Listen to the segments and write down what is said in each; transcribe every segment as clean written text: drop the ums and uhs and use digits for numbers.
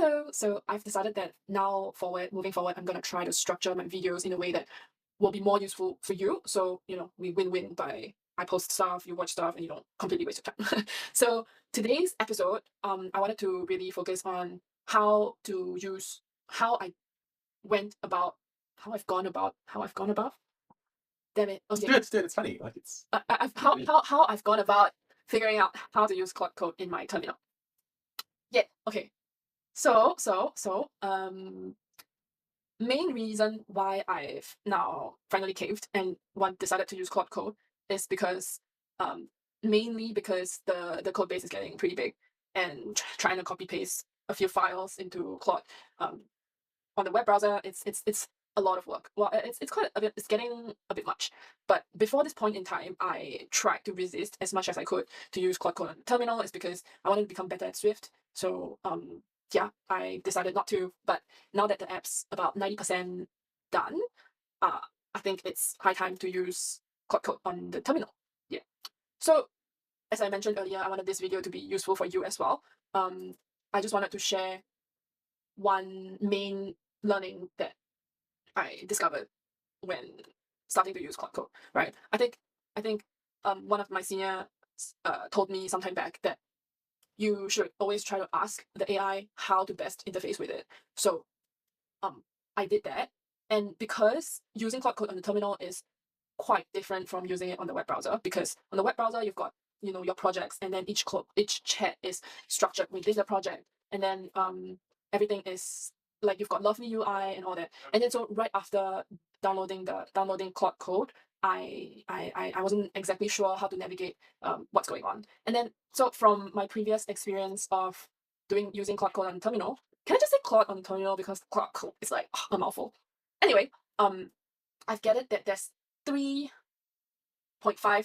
Hello. So I've decided that moving forward, I'm gonna try to structure my videos in a way that will be more useful for you. So, we win-win by I post stuff, you watch stuff, and you don't completely waste your time. So today's episode, I wanted to really focus on how I went about, how I've gone about. Damn it. Just Okay. do it. Just do it. It's funny. How I've gone about figuring out how to use Claude Code in my terminal. Yeah. Okay. So, main reason why I've now finally caved and decided to use Claude Code is because um, mainly because the code base is getting pretty big and trying to copy paste a few files into Claude um, on the web browser it's a lot of work. Well, it's quite a bit. It's getting a bit much. But before this point in time, I tried to resist as much as I could to use Claude Code on terminal. It's because I wanted to become better at Swift. So yeah, I decided not to. But now that the app's about 90% done, uh, I think it's high time to use Claude Code on the terminal. Yeah. So as I mentioned earlier, I wanted this video to be useful for you as well. I just wanted to share one main learning that I discovered when starting to use Claude Code, right? I think one of my seniors told me sometime back that you should always try to ask the AI how to best interface with it. So um, I did that, and because using Claude Code on the terminal is quite different from using it on the web browser, because on the web browser you've got your projects, and then each chat is structured within the project, and then everything is like you've got lovely UI and all that. And then so right after downloading Claude Code, I wasn't exactly sure how to navigate what's going on. And then so from my previous experience of using Claude Code on terminal, can I just say Claude on terminal because Claude Code is like a mouthful. Anyway, I've gathered that there's 3.5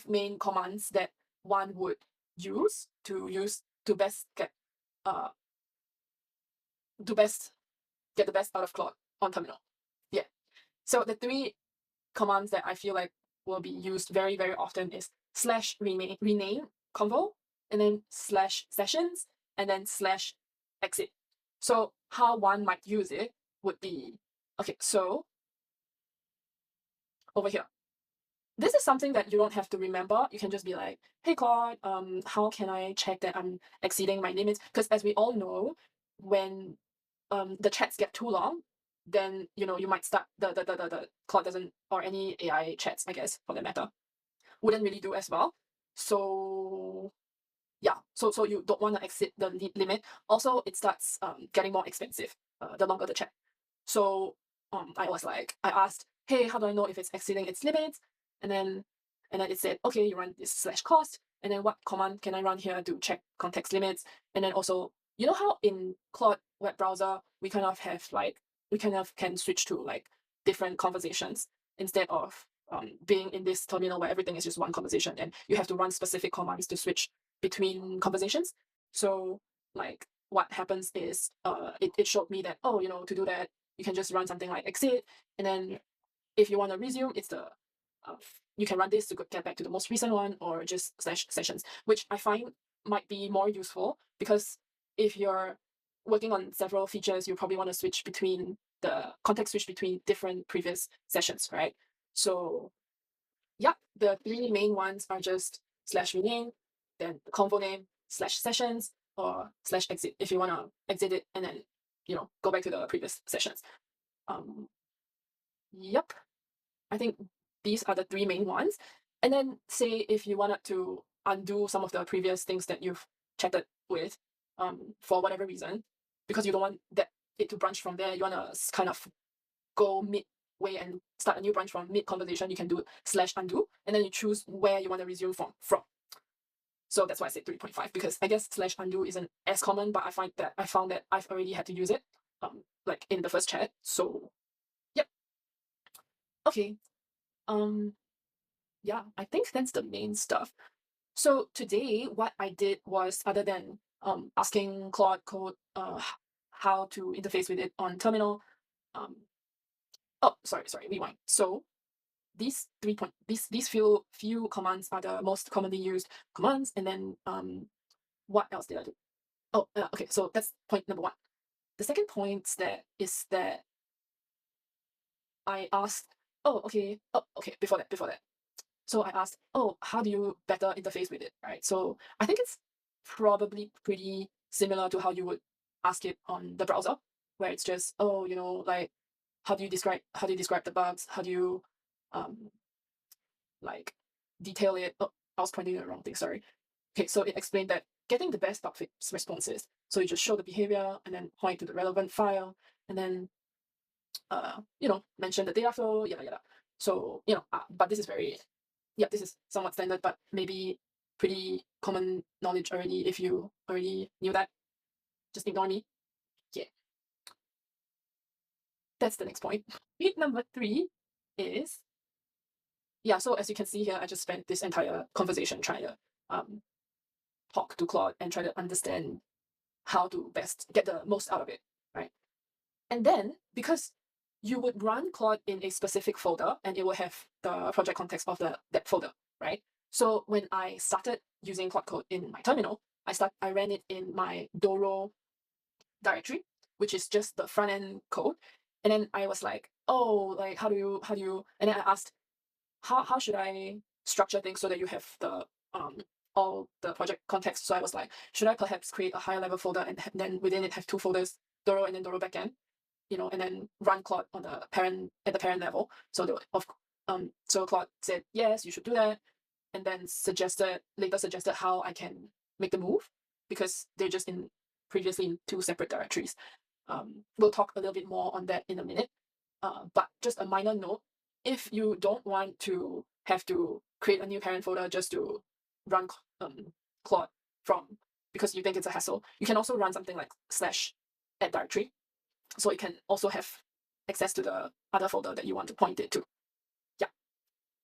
main commands that one would use to best get uh the best out of Claude on terminal. Yeah. So the three commands that I feel like will be used very, very often is slash rename convo, and then slash sessions, and then slash exit. So how one might use it would be, okay, so over here. This is something that you don't have to remember. You can just be like, hey Claude, how can I check that I'm exceeding my limits? Because as we all know, when the chats get too long, then you might start the Claude doesn't, or any AI chats, I guess, for that matter, wouldn't really do as well. So yeah, so you don't want to exceed the limit. Also, it starts getting more expensive the longer the chat. So I asked, hey, how do I know if it's exceeding its limits? And then it said, okay, you run this slash cost, and then what command can I run here to check context limits? And then also, you know how in Claude web browser we kind of have like we kind of can switch to like different conversations instead of being in this terminal where everything is just one conversation and you have to run specific commands to switch between conversations. So like what happens is it showed me that, oh, to do that you can just run something like exit, and then if you want to resume, it's the uh, you can run this to get back to the most recent one, or just slash sessions, which I find might be more useful because if you're working on several features, you probably want to switch between the context switch between different previous sessions, right? So yeah, the three main ones are just slash rename, then the convo name, slash sessions, or slash exit if you want to exit it and then go back to the previous sessions. Um, yep, I think these are the three main ones. And then say if you wanted to undo some of the previous things that you've chatted with for whatever reason, because you don't want it to branch from there, you want to kind of go midway and start a new branch from mid conversation, you can do slash undo, and then you choose where you want to resume from. So that's why I said 3.5, because I guess slash undo isn't as common, but I found that I've already had to use it like in the first chat. So yep. Okay. Um yeah, I think that's the main stuff. So today what I did was, other than asking Claude Code how to interface with it on terminal, um oh sorry, rewind. So these few commands are the most commonly used commands, and then what else did I do? Oh, okay, so that's point number one. The second point that is that I asked, oh, okay, before that. So I asked, oh, how do you better interface with it, right? So I think it's probably pretty similar to how you would ask it on the browser, where it's just, oh, like how do you describe the bugs? How do you um like detail it? Oh, I was pointing at the wrong thing, sorry. Okay, so it explained that getting the best bug fix responses. So you just show the behavior and then point to the relevant file and then mention the data flow, yada yada. So, but this is very, yeah, this is somewhat standard, but maybe pretty common knowledge already if you already knew that. Just ignore me. Yeah. That's the next point. Point number 3 is, yeah, so as you can see here, I just spent this entire conversation trying to talk to Claude and try to understand how to best get the most out of it, right? And then, because you would run Claude in a specific folder and it will have the project context of that folder, right? So when I started using Claude Code in my terminal, I ran it in my Doro directory, which is just the front end code. And then I was like, oh, like how do you and then I asked, how should I structure things so that you have the all the project context? So I was like, should I perhaps create a higher level folder and then within it have 2 folders, Doro and then Doro backend, and then run Claude on the parent at the parent level. So so Claude said yes, you should do that, and then later suggested how I can make the move because they're just previously in 2 separate directories. We'll talk a little bit more on that in a minute. But just a minor note, if you don't want to have to create a new parent folder just to run Claude from because you think it's a hassle, you can also run something like /add directory. So it can also have access to the other folder that you want to point it to. Yeah.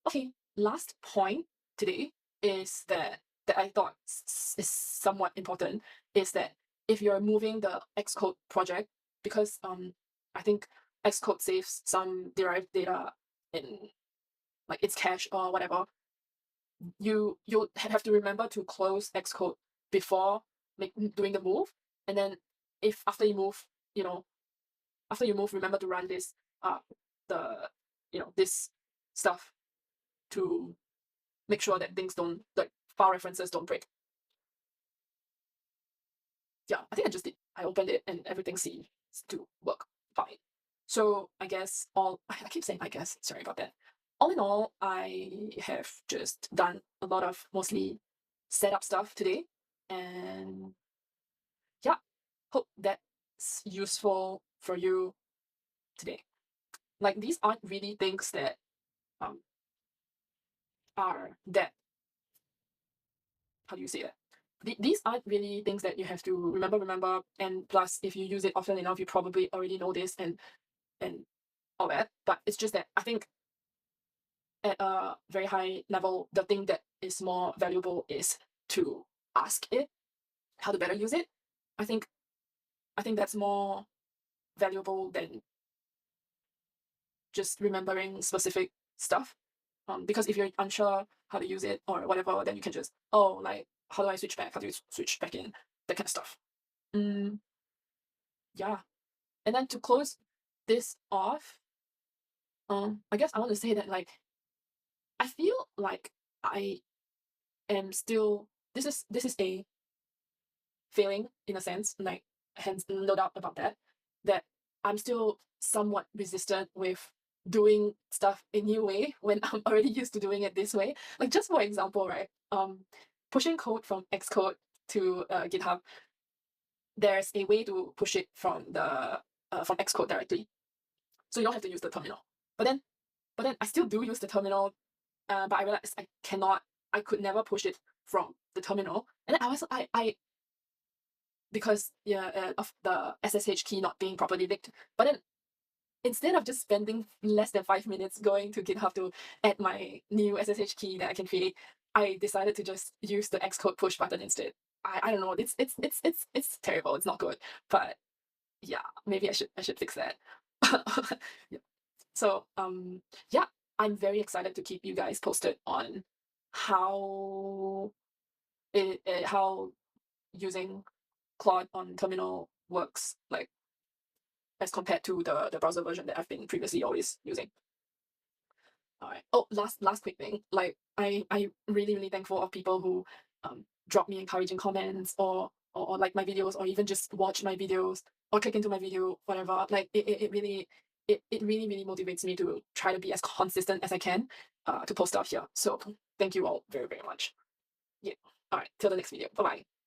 Okay. Last point today is that I thought is somewhat important is that if you're moving the Xcode project, because I think Xcode saves some derived data in like its cache or whatever, you'll have to remember to close Xcode before doing the move, and then if you know after you move, remember to run this the this stuff to make sure that things don't like file references don't break. Yeah, I think I opened it and everything seems to work fine. So I guess I keep saying I guess, sorry about that. All in all, I have just done a lot of mostly setup stuff today, and yeah, hope that's useful for you today. Like these aren't really things that um are that how do you say that? These aren't really things that you have to remember, and plus if you use it often enough you probably already know this and all that, but it's just that I think at a very high level the thing that is more valuable is to ask it how to better use it. I think that's more valuable than just remembering specific stuff, because if you're unsure how to use it or whatever, then you can just, oh, like how do I switch back, how do you switch back in, that kind of stuff. mm, yeah. And then to close this off, I guess I want to say that like I feel like I am still this is a failing in a sense, like hence no doubt about that, that I'm still somewhat resistant with doing stuff a new way when I'm already used to doing it this way. Like just for example, right? Pushing code from Xcode to GitHub, there's a way to push it from Xcode directly, so you don't have to use the terminal. But then I still do use the terminal, but I realized I could never push it from the terminal, and then I because yeah, of the SSH key not being properly linked. But then instead of just spending less than 5 minutes going to GitHub to add my new SSH key that I can create, I decided to just use the Xcode push button instead. I don't know. It's terrible. It's not good. But yeah, maybe I should fix that. Yeah. So yeah, I'm very excited to keep you guys posted on how using Claude on terminal works, like as compared to the browser version that I've been previously always using. All right. Oh, last quick thing. Like I really thankful of people who drop me encouraging comments or like my videos or even just watch my videos or click into my video, whatever. Like it really it really motivates me to try to be as consistent as I can to post stuff here. So thank you all very much. Yeah. All right. Till the next video. Bye bye.